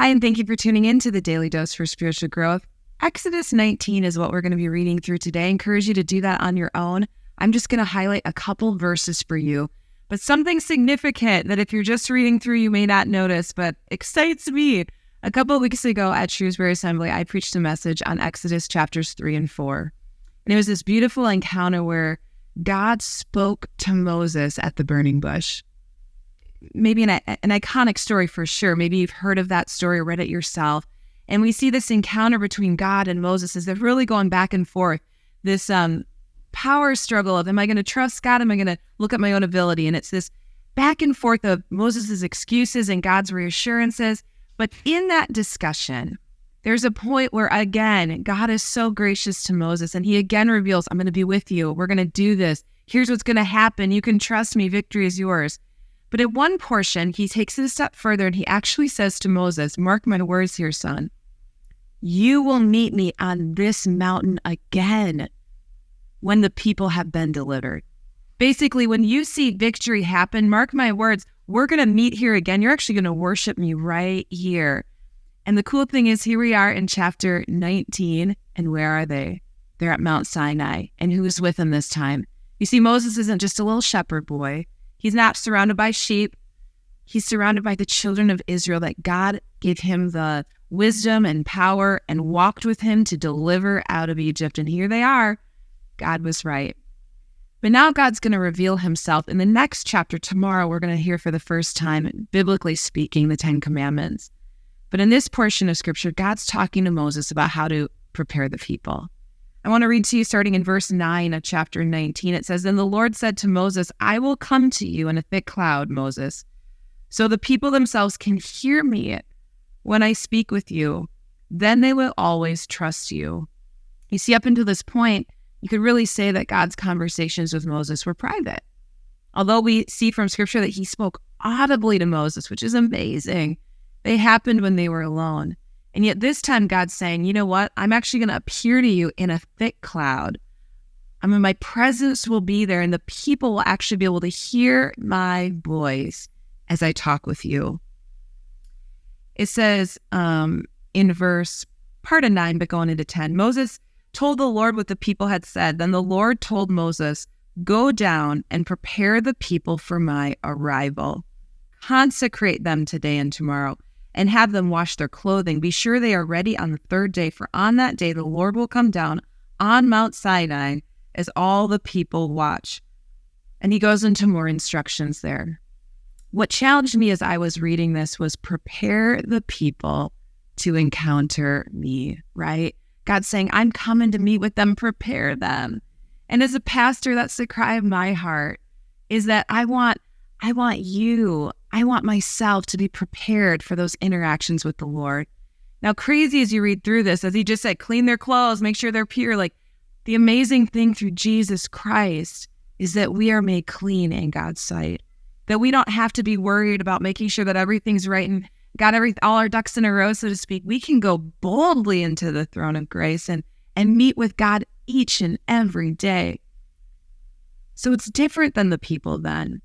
Hi, and thank you for tuning in to the Daily Dose for Spiritual Growth. Exodus 19 is what we're going to be reading through today. I encourage you to do that on your own. I'm just going to highlight a couple verses for you, but something significant that if you're just reading through, you may not notice, but excites me. A couple of weeks ago at Shrewsbury Assembly, I preached a message on Exodus chapters 3 and 4. And it was this beautiful encounter where God spoke to Moses at the burning bush. Maybe an iconic story for sure. Maybe you've heard of that story or read it yourself. And we see this encounter between God and Moses as they're really going back and forth. This power struggle of, am I going to trust God? Am I going to look at my own ability? And it's this back and forth of Moses' excuses and God's reassurances. But in that discussion, there's a point where, again, God is so gracious to Moses. And he again reveals, I'm going to be with you. We're going to do this. Here's what's going to happen. You can trust me. Victory is yours. But at one portion, he takes it a step further and he actually says to Moses, mark my words here, son. You will meet me on this mountain again when the people have been delivered. Basically, when you see victory happen, mark my words, we're going to meet here again. You're actually going to worship me right here. And the cool thing is, here we are in chapter 19. And where are they? They're at Mount Sinai. And who's with them this time? You see, Moses isn't just a little shepherd boy. He's not surrounded by sheep. He's surrounded by the children of Israel that God gave him the wisdom and power and walked with him to deliver out of Egypt. And here they are. God was right. But now God's going to reveal himself. In the next chapter tomorrow, we're going to hear for the first time, biblically speaking, the 10 Commandments. But in this portion of Scripture, God's talking to Moses about how to prepare the people. I want to read to you starting in verse 9 of chapter 19. It says, Then the Lord said to Moses, I will come to you in a thick cloud, Moses, so the people themselves can hear me when I speak with you. Then they will always trust you. You see, up until this point, you could really say that God's conversations with Moses were private. Although we see from Scripture that he spoke audibly to Moses, which is amazing, they happened when they were alone. And yet this time God's saying, you know what? I'm actually going to appear to you in a thick cloud. My presence will be there and the people will actually be able to hear my voice as I talk with you. It says in verse part of 9, but going into 10, Moses told the Lord what the people had said. Then the Lord told Moses, go down and prepare the people for my arrival. Consecrate them today and tomorrow and have them wash their clothing. Be sure they are ready on the third day, for on that day the Lord will come down on Mount Sinai as all the people watch. And he goes into more instructions there. What challenged me as I was reading this was prepare the people to encounter me, right? God's saying, I'm coming to meet with them, prepare them. And as a pastor, that's the cry of my heart, is that I want myself to be prepared for those interactions with the Lord. Now, crazy as you read through this, as he just said, clean their clothes, make sure they're pure. Like, the amazing thing through Jesus Christ is that we are made clean in God's sight. That we don't have to be worried about making sure that everything's right and got all our ducks in a row, so to speak. We can go boldly into the throne of grace and meet with God each and every day. So it's different than the people then.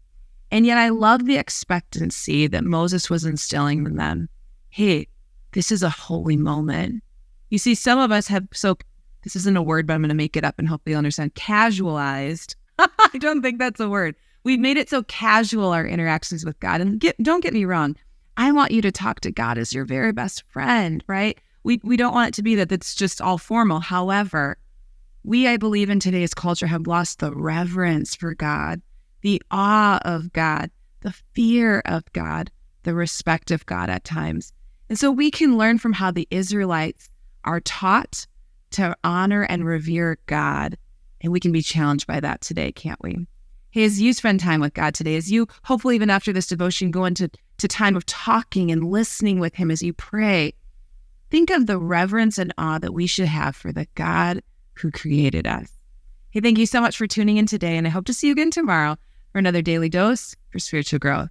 And yet I love the expectancy that Moses was instilling in them. Hey, this is a holy moment. You see, some of us have, this isn't a word, but I'm going to make it up and hopefully you'll understand, casualized. I don't think that's a word. We've made it so casual, our interactions with God. And don't get me wrong. I want you to talk to God as your very best friend, right? We don't want it to be that it's just all formal. However, I believe in today's culture, have lost the reverence for God, the awe of God, the fear of God, the respect of God at times. And so we can learn from how the Israelites are taught to honor and revere God. And we can be challenged by that today, can't we? Hey, as you spend time with God today, as you hopefully even after this devotion go into time of talking and listening with him as you pray, think of the reverence and awe that we should have for the God who created us. Hey, thank you so much for tuning in today, and I hope to see you again tomorrow for another Daily Dose for Spiritual Growth.